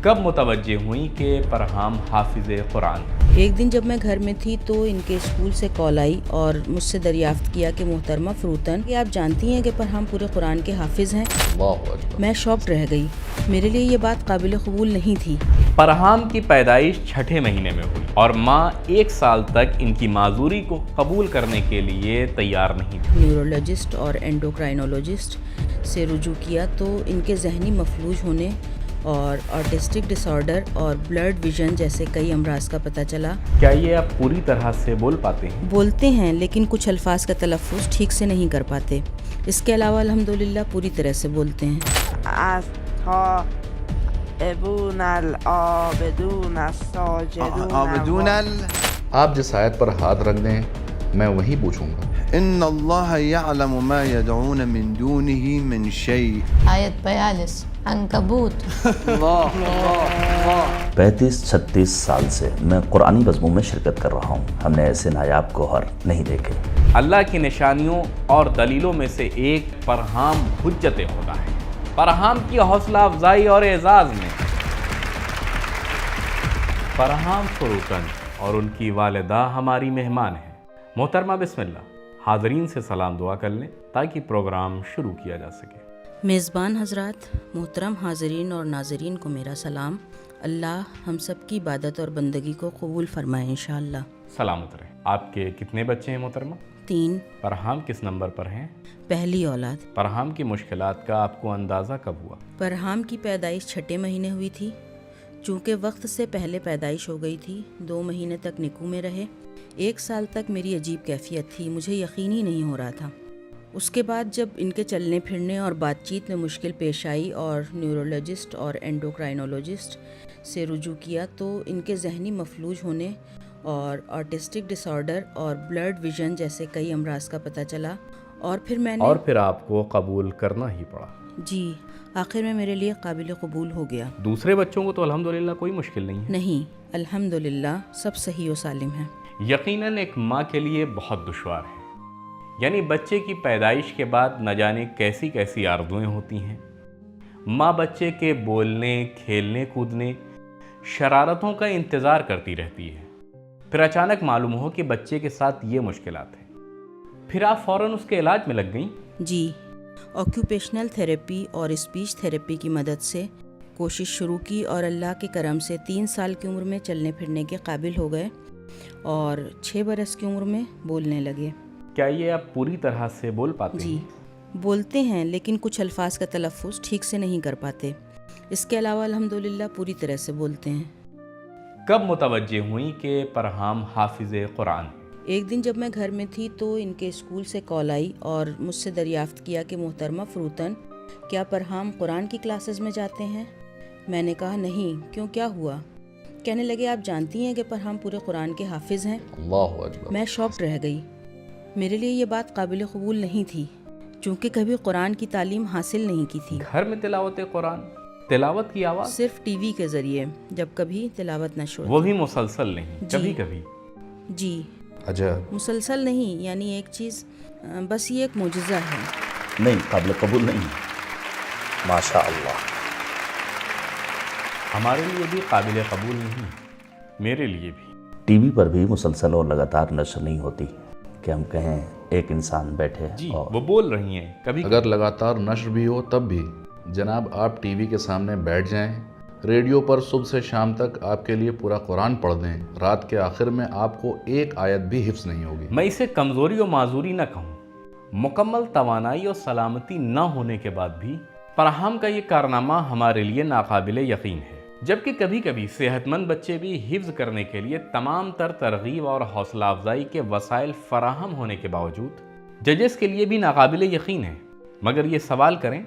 کب متوجہ ہوئیں کہ فرحام حافظ قرآن؟ ایک دن جب میں گھر میں تھی تو ان کے اسکول سے کال آئی اور مجھ سے دریافت کیا کہ محترمہ فروتن، کہ آپ جانتی ہیں کہ فرحام پورے قرآن کے حافظ ہیں؟ میں شاکڈ رہ گئی، میرے لیے یہ بات قابل قبول نہیں تھی۔ فرحام کی پیدائش چھٹے مہینے میں ہوئی اور ماں 1 سال تک ان کی معذوری کو قبول کرنے کے لیے تیار نہیں تھی۔ نیورولوجسٹ اور اینڈوکرائنولوجسٹ سے رجوع کیا تو ان کے ذہنی مفلوج ہونے اور آٹسٹک ڈس آرڈر اور بلرڈ ویژن جیسے کئی امراض کا پتہ چلا۔ کیا یہ آپ پوری طرح سے بول پاتے ہیں؟ بولتے ہیں لیکن کچھ الفاظ کا تلفظ ٹھیک سے نہیں کر پاتے۔ اس کے علاوہ الحمدللہ پوری طرح سے بولتے ہیں۔ آپ جس آیت پر ہاتھ رکھ دیں میں وہی پوچھوں گا۔ ان اللہ یعلم ما یدعون من دونه من شیء۔ آیت 42 عنکبوت۔ 35-36 سال سے میں قرآنی مضمون میں شرکت کر رہا ہوں، ہم نے ایسے نایاب گوہر نہیں دیکھے۔ اللہ کی نشانیوں اور دلیلوں میں سے ایک فرحام حجت خدا ہے۔ فرحام کی حوصلہ افزائی اور اعزاز میں فرحام فروتن اور ان کی والدہ ہماری مہمان ہیں۔ محترمہ بسم اللہ، حاضرین سے سلام دعا کر لیں تاکہ پروگرام شروع کیا جا سکے۔ میزبان حضرات، محترم حاضرین اور ناظرین کو میرا سلام۔ اللہ ہم سب کی عبادت اور بندگی کو قبول فرمائے انشاءاللہ۔ سلامت رہیں۔ آپ کے کتنے بچے ہیں محترمہ؟ 3۔ فرحام کس نمبر پر ہیں؟ پہلی اولاد۔ فرحام کی مشکلات کا آپ کو اندازہ کب ہوا؟ فرحام کی پیدائش چھٹے مہینے ہوئی تھی، چونکہ وقت سے پہلے پیدائش ہو گئی تھی۔ 2 مہینے تک نکو میں رہے۔ 1 سال تک میری عجیب کیفیت تھی، مجھے یقین ہی نہیں ہو رہا تھا۔ اس کے بعد جب ان کے چلنے پھرنے اور بات چیت میں مشکل پیش آئی اور نیورولوجسٹ اور اینڈوکرائنولوجسٹ سے رجوع کیا تو ان کے ذہنی مفلوج ہونے اور آٹسٹک ڈس آرڈر اور بلرڈ ویژن جیسے کئی امراض کا پتہ چلا، اور پھر آپ کو قبول کرنا ہی پڑا۔ جی، آخر میں میرے لیے قابل قبول ہو گیا۔ دوسرے بچوں کو تو الحمدللہ کوئی مشکل نہیں ہے؟ نہیں، الحمدللہ سب صحیح و سالم ہیں۔ یقیناً ایک ماں کے لیے بہت دشوار ہے، یعنی بچے کی پیدائش کے بعد نہ جانے کیسی کیسی آرزوئیں ہوتی ہیں۔ ماں بچے کے بولنے، کھیلنے، کودنے، شرارتوں کا انتظار کرتی رہتی ہے، پھر اچانک معلوم ہو کہ بچے کے ساتھ یہ مشکلات ہیں، پھر آپ فوراً اس کے علاج میں لگ گئیں؟ جی، آکیوپیشنل تھیراپی اور اسپیچ تھیراپی کی مدد سے کوشش شروع کی اور اللہ کے کرم سے 3 سال کی عمر میں چلنے پھرنے کے قابل ہو گئے اور 6 برس کی عمر میں بولنے لگے۔ کیا یہ آپ پوری طرح سے بول پاتے ہیں؟ جی، بولتے ہیں لیکن کچھ الفاظ کا تلفظ ٹھیک سے نہیں کر پاتے۔ اس کے علاوہ الحمدللہ پوری طرح سے بولتے ہیں۔ کب متوجہ ہوئیں کہ فرحام حافظ قرآن؟ ایک دن جب میں گھر میں تھی تو ان کے اسکول سے کال آئی اور مجھ سے دریافت کیا کہ محترمہ فروتن، کیا فرحام قرآن کی کلاسز میں جاتے ہیں؟ میں نے کہا نہیں، کیوں، کیا ہوا؟ کہنے لگے آپ جانتی ہیں کہ فرحام پورے قرآن کے حافظ ہیں؟ اللہ اکبر۔ میں شاکڈ رہ گئی، میرے لیے یہ بات قابل قبول نہیں تھی، چونکہ کبھی قرآن کی تعلیم حاصل نہیں کی تھی۔ گھر میں تلاوت قرآن، تلاوت کی آواز صرف ٹی وی کے ذریعے جب کبھی تلاوت نہ شروع، وہ بھی مسلسل نہیں، کبھی کبھی؟ جی، عجب، مسلسل نہیں، یعنی ایک چیز، بس یہ ایک معجزہ ہے۔ نہیں، قابل قبول نہیں، ماشاء اللہ۔ ہمارے لیے بھی قابل قبول نہیں، میرے لیے بھی۔ ٹی وی پر بھی مسلسل اور لگاتار نشر نہیں ہوتی کہ ہم کہیں ایک انسان بیٹھے جی، اور وہ بول رہی ہیں کبھی اگر لگاتار نشر بھی ہو تب بھی جناب آپ ٹی وی کے سامنے بیٹھ جائیں، ریڈیو پر صبح سے شام تک آپ کے لیے پورا قرآن پڑھ دیں، رات کے آخر میں آپ کو ایک آیت بھی حفظ نہیں ہوگی۔ میں اسے کمزوری و معذوری نہ کہوں، مکمل توانائی اور سلامتی نہ ہونے کے بعد بھی فرحام کا یہ کارنامہ ہمارے لیے ناقابل یقین ہے، جبکہ کبھی کبھی صحت مند بچے بھی حفظ کرنے کے لیے تمام تر ترغیب اور حوصلہ افزائی کے وسائل فراہم ہونے کے باوجود ججز کے لیے بھی ناقابل یقین ہے۔ مگر یہ سوال کریں،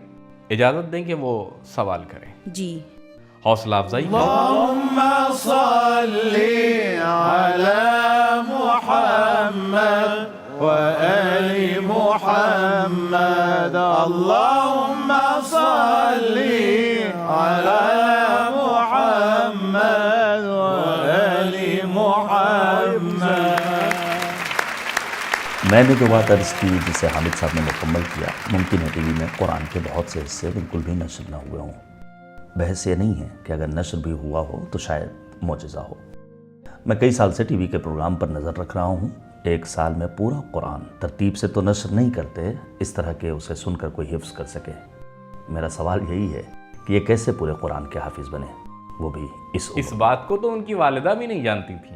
اجازت دیں کہ وہ سوال کریں۔ جی، حوصلہ افزائی اللہم صلی علی محمد و آل محمد، اللہم صلی علی محمد و آل محمد۔ میں نے جو بات عرض کی جسے حامد صاحب نے مکمل کیا، ممکن ہے ٹی وی میں قرآن کے بہت سے حصے بالکل بھی نشر نہ ہوئے ہوں، بحث یہ نہیں ہے کہ اگر نشر بھی ہوا ہو تو شاید معجزہ ہو۔ میں کئی سال سے ٹی وی کے پروگرام پر نظر رکھ رہا ہوں، ایک سال میں پورا قرآن ترتیب سے تو نشر نہیں کرتے اس طرح کہ اسے سن کر کوئی حفظ کر سکے۔ میرا سوال یہی ہے کہ یہ کیسے پورے قرآن کے حافظ بنے، وہ بھی اس بات کو تو ان کی والدہ بھی نہیں جانتی تھی۔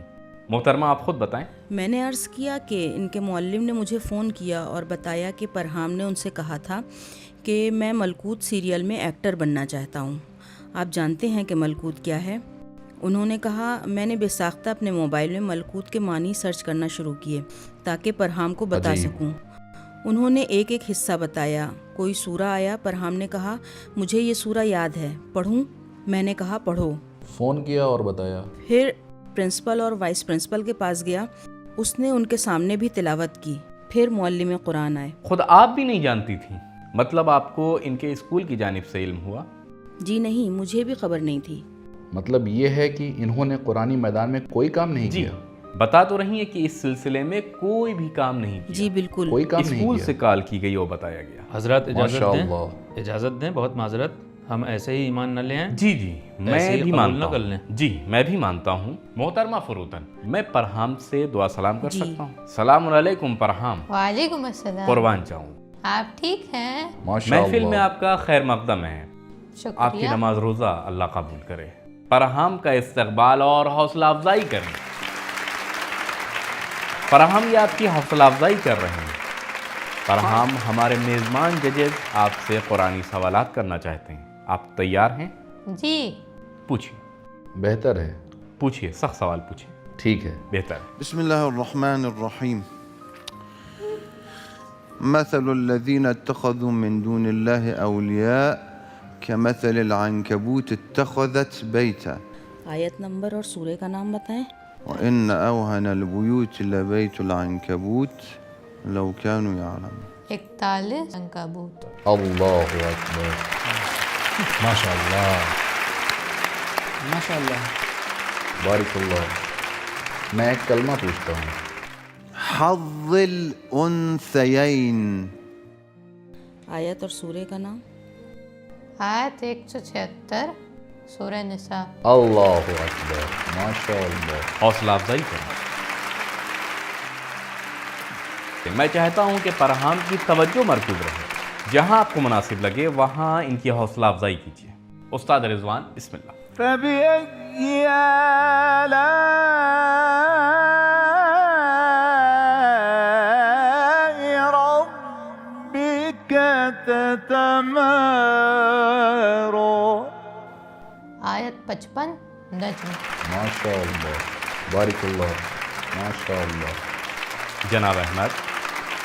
محترمہ آپ خود بتائیں۔ میں نے عرض کیا کہ ان کے معلم نے مجھے فون کیا اور بتایا کہ پرہام نے ان سے کہا تھا کہ میں ملکوت سیریل میں ایکٹر بننا چاہتا ہوں۔ آپ جانتے ہیں کہ ملکوت کیا ہے؟ انہوں نے کہا میں نے بے ساختہ اپنے موبائل میں ملکوت کے معنی سرچ کرنا شروع کیے تاکہ پرہام کو بتا سکوں۔ انہوں نے ایک ایک حصہ بتایا، کوئی سورہ آیا، پرہام نے کہا مجھے یہ سورہ یاد ہے، پڑھوں؟ میں نے کہا پڑھو۔ فون کیا اور بتایا؟ پھر پرنسپل اور وائس پرنسپل کے پاس گیا، اس نے ان کے سامنے بھی تلاوت کی۔ پھر معلم قرآن آئے۔ خود آپ بھی نہیں جانتی تھی؟ مطلب آپ کو ان کے اسکول کی جانب سے علم ہوا؟ جی نہیں، مجھے بھی خبر نہیں تھی۔ مطلب یہ ہے کہ انہوں نے قرآنی میدان میں کوئی کام نہیں کیا؟ بتا تو رہی ہیں کہ اس سلسلے میں کوئی بھی کام نہیں کیا۔ جی بالکل، کوئی کام نہیں اسکول کیا؟ سے کال کی گئی اور بتایا گیا۔ حضرات ماشاءاللہ۔ اجازت دیں، بہت معذرت، ہم ایسے ہی ایمان نہ لیں۔ جی میں بھی مانتا کر لیں۔ ہوں۔ جی میں بھی مانتا ہوں۔ محترمہ فروتن، میں پرہام سے دعا سلام کر سکتا ہوں؟ السلام علیکم پرہام۔ وعلیکم السلام۔ قربان جاؤں۔ آپ ٹھیک ہیں؟ محفل میں آپ کا خیر مقدم ہے۔ شکریہ۔ آپ کی نماز روزہ اللہ قبول کرے۔ پرہام کا استقبال اور حوصلہ افزائی کریں۔ پرہام یہ آپ کی حوصلہ افزائی کر رہے ہیں۔ پرہام ہمارے میزبان ججز آپ سے قرآنی سوالات کرنا چاہتے ہیں، آپ تیار ہیں؟ جی پوچھیے۔ بہتر ہے، پوچھیے، سخت سوال پوچھیے۔ ٹھیک ہے۔ بہتر ہے۔ بسم الله الرحمن الرحيم. مثل الذين اتخذوا من دون الله أولياء كمثل العنكبوت اتخذت بيتا آیت نمبر اور سورہ کا نام بتائیں۔ وإن أوهن البيوت لبيت العنكبوت لو كانوا يعلمون. 41 عنکبوت۔ اللہ اکبر، ماشاء اللہ ماشاء اللہ۔ بارک اللہ۔ میں ایک کلمہ پوچھتا ہوں۔ حظ الأنثيين. آیت اور سورہ کا نام۔ آیت 176 سورہ نساء۔ اللہ اکبر، ماشاء اللہ۔ حوصلہ افزائی کریں۔ میں چاہتا ہوں کہ پرہام کی توجہ مرکوز رہے، جہاں آپ کو مناسب لگے وہاں ان کی حوصلہ افزائی کیجیے۔ استاد رضوان، بسم اللہ۔ فبأي آلاء ربك تتمارى؟ آیت 55 نجم۔ ماشاء اللہ، بارک اللہ، ماشاء اللہ۔ جناب احمد،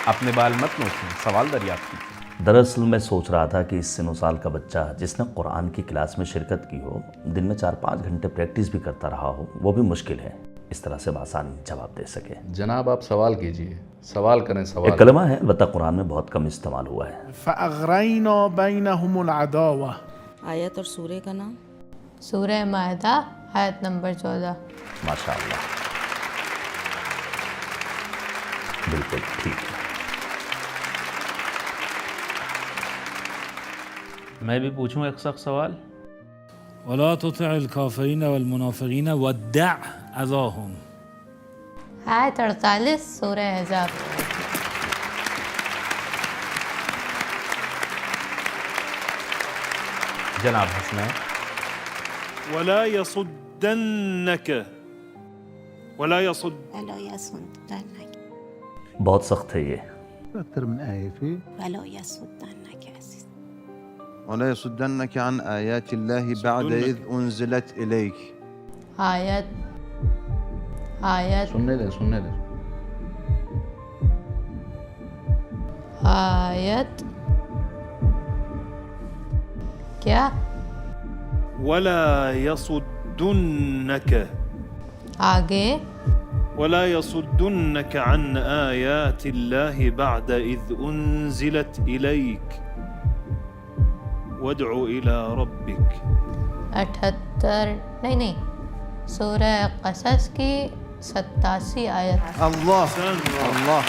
اپنے بال مت نوچیں، سوال دریافت کیجیے۔ دراصل میں سوچ رہا تھا کہ اس سن و سال کا بچہ جس نے قرآن کی کلاس میں شرکت کی ہو، دن میں 4-5 گھنٹے پریکٹس بھی کرتا رہا ہو، وہ بھی مشکل ہے اس طرح سے بآسانی جواب دے سکے۔ جناب آپ سوال کیجئے، سوال کریں۔ سوال ایک کلمہ ہے البتہ قرآن میں بہت کم استعمال ہوا ہے۔ فأغرينا بينهم العداوة. آیت اور سورہ کا نام۔ سورہ مائدہ آیت نمبر 14۔ ماشاء اللہ، بالکل ٹھیک ہے۔ میں بھی پوچھوں ایک سخت سوال؟ ولا تطع الكافرين والمنافقين ودع أذاهم. آیت 48 سورہ احزاب۔ جناب حسنین۔ ولا يصدنك بہت سخت ہے یہ۔ أكثر من آية فيه. ولا يصدنك عزيز. ولا يصدنك عن آيات الله بعد إذ أنزلت إليك. آیت سننے دیں۔ آیت کیا؟ ولا يصدنك آگے ولا يصدنك عن آيات الله بعد إذ أنزلت إليك وادع إلى ربك. 78 نہیں سورہ قصص کی 87 آیت۔ الله الله.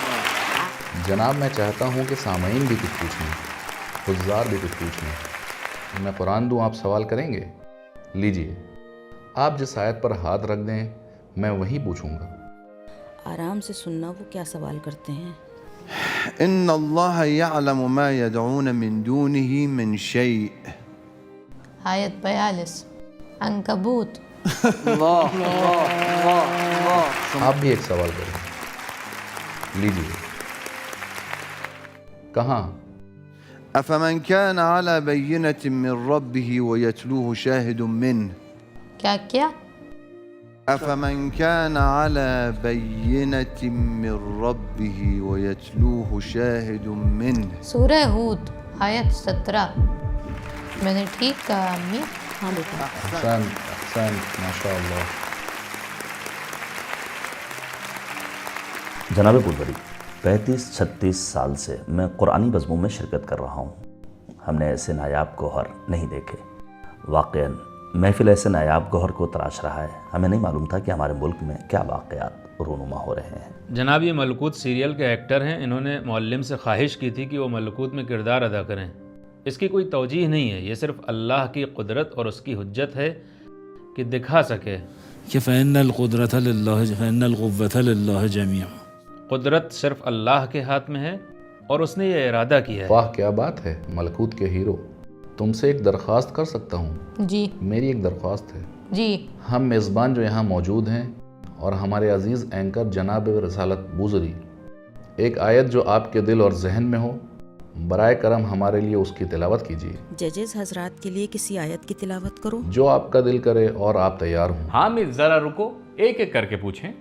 جناب میں چاہتا ہوں کہ سامعین بھی کچھ پوچھیں، حضار بھی کچھ پوچھیں۔ میں قرآن دوں، آپ سوال کریں گے؟ لیجئے، آپ جس آیت پر ہاتھ رکھ دیں میں وہی پوچھوں گا۔ آرام سے سننا وہ کیا سوال کرتے ہیں۔ إن الله يعلم ما يدعون من دونه من شيء۔ آیت 42 عنکبوت۔ آپ بھی ایک سوال کریں، لیجئے، کہاں؟ أفمن كان على بينة من ربه ويتلوه شاهد منه۔ کیا أفمن كان على بينة من ربه ويتلوه شاهد منه۔ سورہ ہود آیت 17۔ میں نے ٹھیک کہا امی؟ ہاں بیٹا۔ احسن ماشاء اللہ۔ جناب پولوری، 35-36 سال سے میں قرآنی بزموں میں شرکت کر رہا ہوں۔ ہم نے ایسے نایاب گوہر نہیں دیکھے۔ واقعاً محفل ایسے نایاب گوہر کو تراش رہا ہے۔ ہمیں نہیں معلوم تھا کہ ہمارے ملک میں کیا واقعات رونما ہو رہے ہیں۔ جناب یہ ملکوت سیریل کے ایکٹر ہیں، انہوں نے معلم سے خواہش کی تھی کہ وہ ملکوت میں کردار ادا کریں۔ اس کی کوئی توجیہ نہیں ہے، یہ صرف اللہ کی قدرت اور اس کی حجت ہے کہ دکھا سکے کہ فإن القدرة لله فإن القوة لله جميعا۔ قدرت صرف اللہ کے ہاتھ میں ہے اور اس نے یہ ارادہ کیا ہے۔ واہ کیا بات ہے ملکوت کے ہیرو، تم سے ایک درخواست کر سکتا ہوں؟ جی میری ایک درخواست ہے۔ جی ہم میزبان جو یہاں موجود ہیں اور ہمارے عزیز اینکر جناب رسالت بوزری، ایک آیت جو آپ کے دل اور ذہن میں ہو برائے کرم ہمارے لیے اس کی تلاوت کیجیے۔ ججز حضرات کے لیے کسی آیت کی تلاوت کرو جو آپ کا دل کرے اور آپ تیار ہوں۔ حامد ذرا رکو، ایک ایک کر کے پوچھیں۔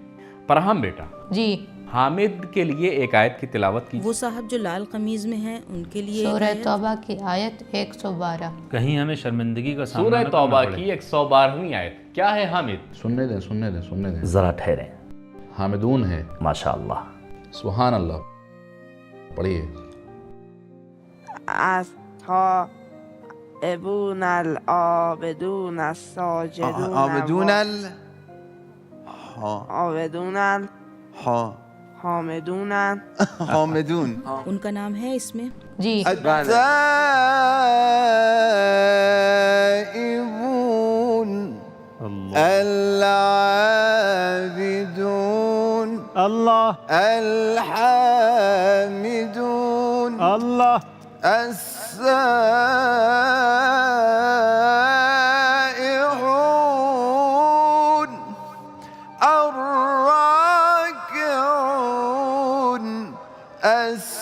فرحان بیٹا، جی حامد کے لیے ایک آیت کی تلاوت کی۔ وہ صاحب جو لال قمیض میں ہیں ان کے لیے ایک سورہ آیت۔ توبہ کی آیت 112۔ کہیں ہمیں شرمندگی کا سامنا سورہ نہ توبہ کرنا پڑے۔ کی 112ویں آیت کیا ہے حامد؟ سننے دیں۔ ذرا ٹھہریں۔ حامدون ہے۔ ماشاء اللہ۔ سبحان اللہ، پڑھیے۔ التائبون العابدون الساجدون عابدون حامدون حامدون۔ ان کا نام ہے اس میں؟ جی التائبون العابدون الله الحامدون الله السائحون الراكعون الساجدون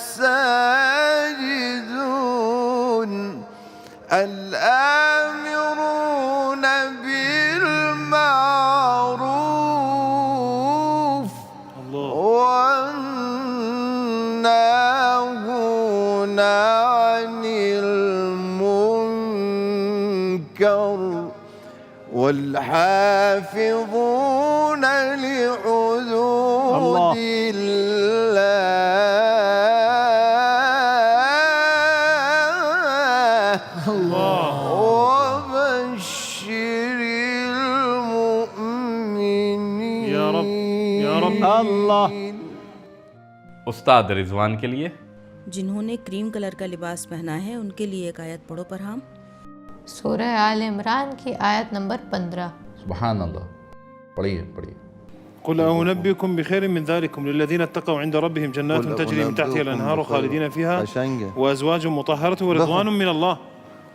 الآمرون بالمعروف والناهون عن المنكر والحافظون لحدود الله وبشر المؤمنين۔ يا رب يا رب الله۔ استاد رضوان کے لیے جنہوں نے کریم کلر کا لباس پہنا ہے ان کے لیے ایک آیت پڑھو فرحان۔ سورہ آل عمران کی آیت نمبر 15۔ سبحان اللہ، پڑھیے۔ قل أنبئكم بخير من ذلكم للذين اتقوا عند ربهم جنات تجري من تحتها الأنهار خالدين فيها وأزواج مطهرة ورضوان من الله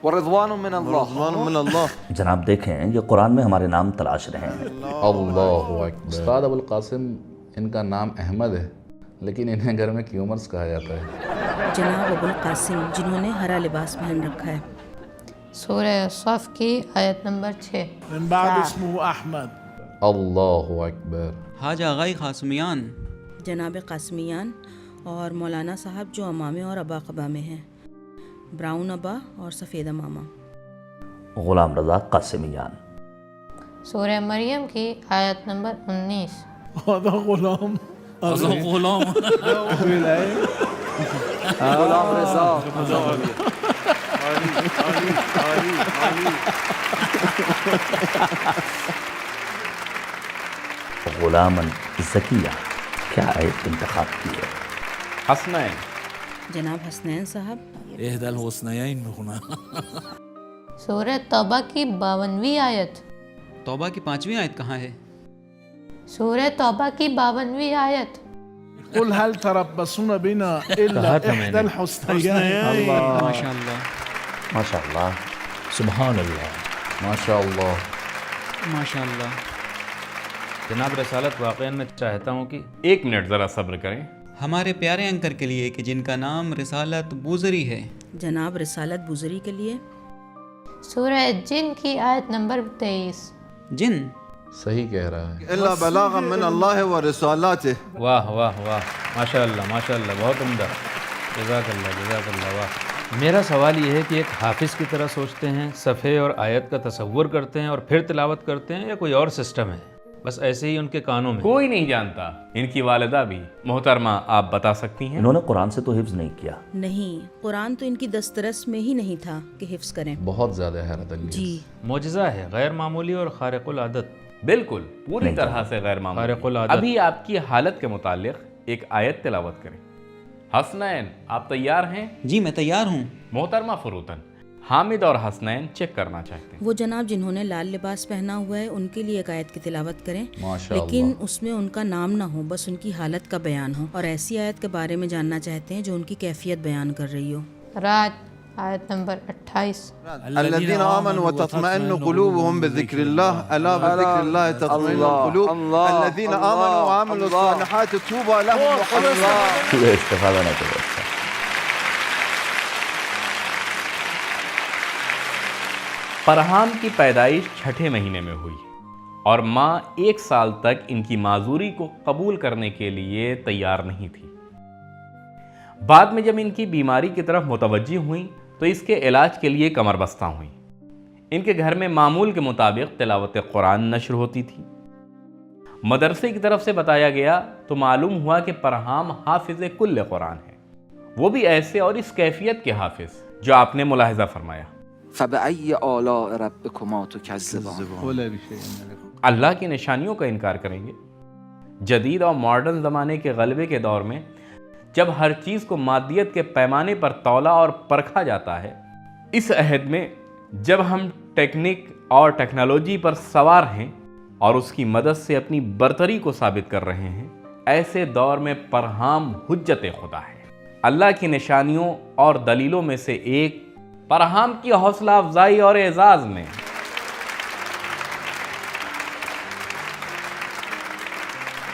ورضوان من الله۔ جناب دیکھیں یہ قرآن میں ہمارے نام تلاش رہے ہیں۔ اللہ اکبر۔ استاد ابو القاسم، ان کا نام احمد ہے لیکن انہیں گھر میں کیومرز کہا جاتا ہے۔ جناب ابو القاسم جنہوں نے ہرا لباس پہن رکھا ہے۔ سورہ صف کی آیت نمبر 6۔ من بعد اسمه احمد۔ اللہ اکبر۔ حاج آغائی قاسمیان، جناب قاسمیان اور مولانا صاحب جو امامے اور ابا قبا میں ہیں، براؤن ابا اور سفید امامہ۔ غلام رضا قاسمیان۔ سورہ مریم کی آیت نمبر 19۔ هذا غلام غلام غلام رضا۔ غلاما زکیہ، کیا آیت انتخاب کی ہے؟ حسنین، جناب حسنین صاحب۔ احدى الحسنيين میخونن۔ سورہ توبہ کی 52ویں آیت. توبہ کی 5ویں آیت کہاں ہے؟ سورہ توبہ کی 52ویں آیت. قل هل تربصون بنا الا احدى الحسنيين. ماشاء اللہ، ماشاء اللہ، سبحان اللہ، ماشاء اللہ، ماشاء اللہ. جناب رسالت واقعاً میں چاہتا ہوں کہ 1 منٹ ذرا صبر کریں. ہمارے پیارے انکر کے لیے کہ جن کا نام رسالت بوزری ہے. جناب رسالت بوزری کے لیے سورہ جن کی آیت نمبر 23. جن صحیح کہہ رہا ہے. الا بلاغا من اللہ ورسالاته. واہ واہ واہ، ماشاء اللہ ماشاء اللہ، بہت عمدہ، جزاک اللہ جزاک اللہ. واہ. میرا سوال یہ ہے کہ ایک حافظ کی طرح سوچتے ہیں، صفحے اور آیت کا تصور کرتے ہیں اور پھر تلاوت کرتے ہیں، یا کوئی اور سسٹم ہے؟ بس ایسے ہی ان کے کانوں میں. کوئی نہیں جانتا. ان کی والدہ بھی. محترمہ آپ بتا سکتی ہیں؟ انہوں نے قرآن سے تو حفظ نہیں کیا. نہیں، قرآن تو ان کی دسترس میں ہی نہیں تھا کہ حفظ کریں. بہت زیادہ حیرت انگیز. جی، معجزہ ہے، غیر معمولی اور خارق العادت. بالکل، پوری طرح سے غیر معمولی. خارق العادت. ابھی آپ کی حالت کے متعلق ایک آیت تلاوت کریں. حسنین، آپ تیار ہیں؟ جی میں تیار ہوں. محترمہ فروتن، حامد اور حسنین چیک کرنا چاہتے ہیں. وہ جناب جنہوں نے لال لباس پہنا ہوا ہے ان کے لیے ایک آیت کی تلاوت کریں، ماشاء لیکن اللہ. اس میں ان کا نام نہ ہو، بس ان کی حالت کا بیان ہو، اور ایسی آیت کے بارے میں جاننا چاہتے ہیں جو ان کی کیفیت بیان کر رہی ہو. رات آیت نمبر 28. الذين آمنوا وتطمئن قلوبهم بذكر الله ألا بذكر الله تطمئن القلوب. الذين آمنوا وعملوا الصالحات طوبى لهم وحسن. استفادہ نہ کرو. پرہام کی پیدائش 6 مہینے میں ہوئی اور ماں 1 سال تک ان کی معذوری کو قبول کرنے کے لیے تیار نہیں تھی. بعد میں جب ان کی بیماری کی طرف متوجہ ہوئیں تو اس کے علاج کے لیے کمر بستہ ہوئیں. ان کے گھر میں معمول کے مطابق تلاوت قرآن نشر ہوتی تھی. مدرسے کی طرف سے بتایا گیا تو معلوم ہوا کہ پرہام حافظ کل قرآن ہے، وہ بھی ایسے اور اس کیفیت کے حافظ جو آپ نے ملاحظہ فرمایا. فبأي آلاء ربكما تكذبان. اللہ کی نشانیوں کا انکار کریں گے. جدید اور ماڈرن زمانے کے غلبے کے دور میں جب ہر چیز کو مادیت کے پیمانے پر تولا اور پرکھا جاتا ہے، اس عہد میں جب ہم ٹیکنیک اور ٹیکنالوجی پر سوار ہیں اور اس کی مدد سے اپنی برتری کو ثابت کر رہے ہیں، ایسے دور میں پرہام حجت خدا ہے. اللہ کی نشانیوں اور دلیلوں میں سے ایک پرہام کی حوصلہ افزائی اور اعزاز میں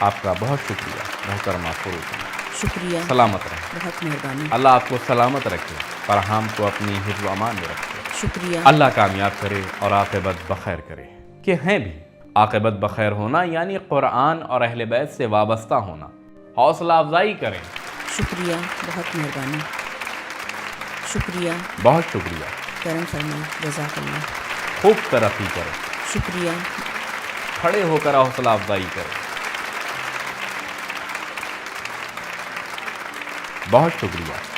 آپ کا بہت شکریہ محترمہ فروتن. شکریہ. سلامت رہیں. بہت مہربانی. اللہ آپ کو سلامت رکھے، پرہام کو اپنی حفظ و امان میں رکھے. شکریہ. اللہ کامیاب کرے اور عاقبت بخیر کرے. کہ ہیں بھی عاقبت بخیر ہونا یعنی قرآن اور اہل بیت سے وابستہ ہونا. حوصلہ افزائی کریں. شکریہ. بہت مہربانی. شکریہ. بہت شکریہ. کرم فرمائیں. جزاک اللہ. خوب ترقی کریں. شکریہ. کھڑے ہو کر حوصلہ افزائی کریں. بہت شکریہ.